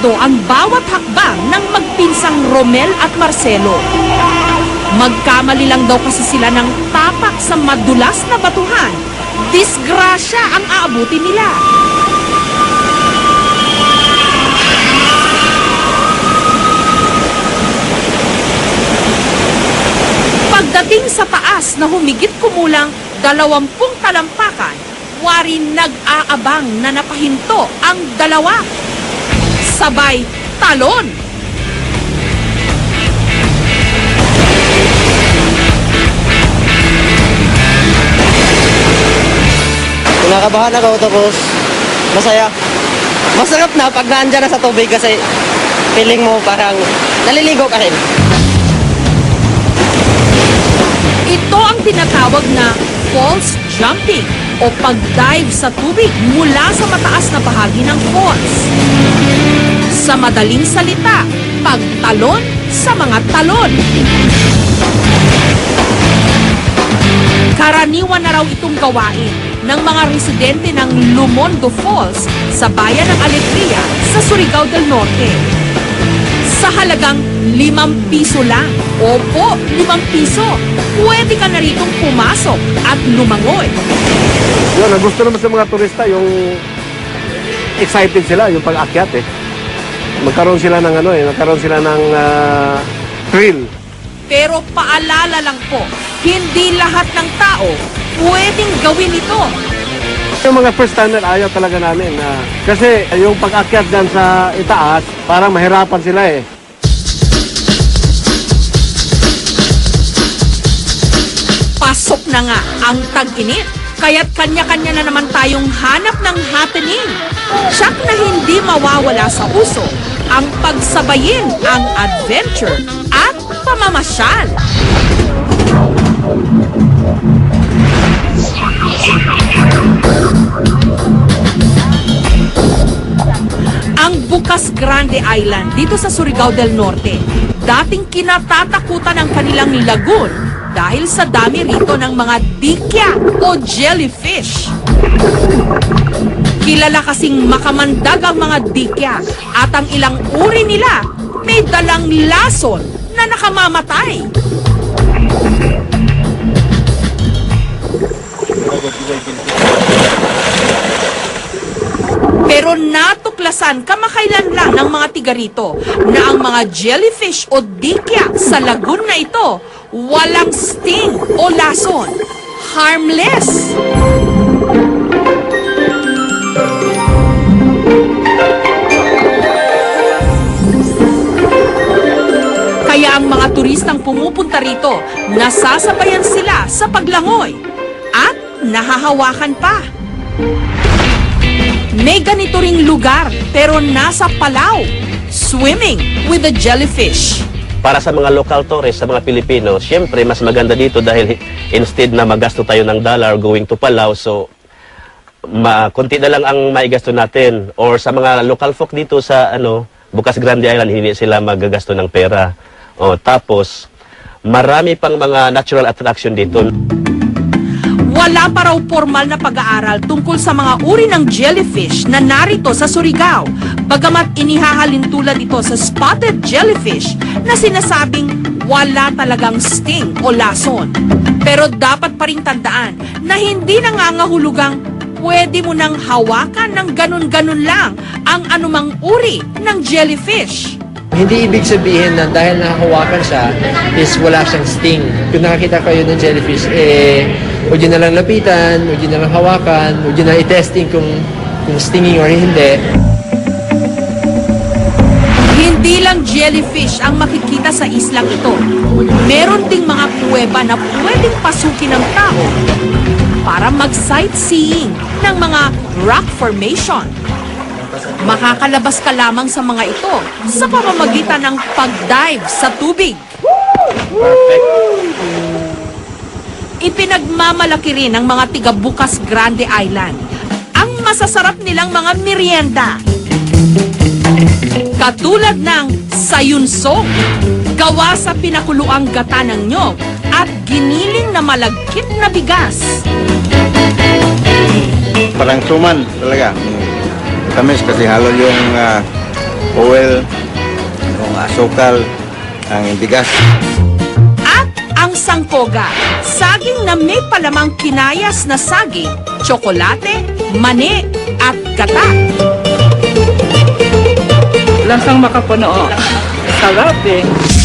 kalkulado ang bawat hakbang ng magpinsang Romel at Marcelo. Magkamali lang daw kasi sila ng tapak sa madulas na batuhan. Disgrasya ang aabutin nila. Pagdating sa taas na humigit kumulang 20 talampakan, wari nag-aabang na napahinto ang dalawa. Sabay talon. Kinakabahan ako tapos masaya. Masarap na pag naandyan na sa tubig kasi feeling mo parang naliligo ka rin. Ito ang tinatawag na false jumping o pag-dive sa tubig mula sa mataas na bahagi ng falls. Sa madaling salita, pagtalon sa mga talon. Karaniwan na raw itong gawain ng mga residente ng Lumondo Falls sa bayan ng Alegria sa Surigao del Norte. Sa halagang 5 piso lang. Opo, 5 piso. Pwede ka na ritong pumasok at lumangoy. Yun, ang gusto naman sa mga turista, yung excited sila, yung pag-akyat eh. Magkaroon sila ng magkaroon sila ng thrill. Pero paalala lang po, hindi lahat ng tao pwedeng gawin ito. Yung mga first timer, ayaw talaga namin. Kasi yung pag-akyat dyan sa itaas, parang mahirapan sila eh. Pasok na nga ang tag-init, kaya't kanya-kanya na naman tayong hanap ng happening. Tiyak na hindi mawawala sa uso ang pagsabayin ang adventure at pamamasyal. Ang Bukas Grande Island dito sa Surigao del Norte, dating kinatatakutan ng kanilang lagoon dahil sa dami rito ng mga dikya o jellyfish. Kilala kasing makamandag ang mga dikya at ang ilang uri nila may dalang lason na nakamamatay. Pero natuklasan kamakailan lang ng mga tiga rito na ang mga jellyfish o dikya sa lagoon na ito walang sting o lason. Harmless. Kaya ang mga turistang pumupunta rito, nasasabayan sila sa paglangoy at nahahawakan pa. May ganito ring lugar pero nasa Palau, swimming with the jellyfish. Para sa mga local tourists, sa mga Pilipino, siyempre mas maganda dito dahil instead na magasto tayo ng dollar going to Palau, so konti na lang ang maigasto natin. Or sa mga local folk dito sa Bukas Grande Island, hindi sila magagasto ng pera. Tapos, marami pang mga natural attraction dito. Wala pa raw formal na pag-aaral tungkol sa mga uri ng jellyfish na narito sa Surigao, bagamat inihahalin tulad ito sa spotted jellyfish na sinasabing wala talagang sting o lason. Pero dapat pa rin tandaan na hindi nangangahulugang pwede mo nang hawakan ng ganun-ganun lang ang anumang uri ng jellyfish. Hindi ibig sabihin na dahil nakahawakan siya is wala siyang sting. Kung nakakita kayo ng jellyfish, huwag yun na lang lapitan, huwag yun na lang hawakan, huwag yun na i-testing kung stinging or hindi. Hindi lang jellyfish ang makikita sa islang ito. Meron ding mga kuweba na pwedeng pasukin ng tao para mag-sightseeing ng mga rock formation. Makakalabas ka lamang sa mga ito sa pamamagitan ng pag-dive sa tubig. Perfect. Ipinagmamalaki rin ng mga tiga Bukas Grande Island ang masasarap nilang mga merienda. Katulad ng sayunsong, gawa sa pinakuluang gata ng nyog at giniling na malagkit na bigas. Parang suman talaga. Tamis kasi halo yung oil, yung asukal, ang bigas. At ang sangkoga, saging na may palamang kinayas na saging, tsokolate, mani, at gata. Lasang makapuno. Sarap eh.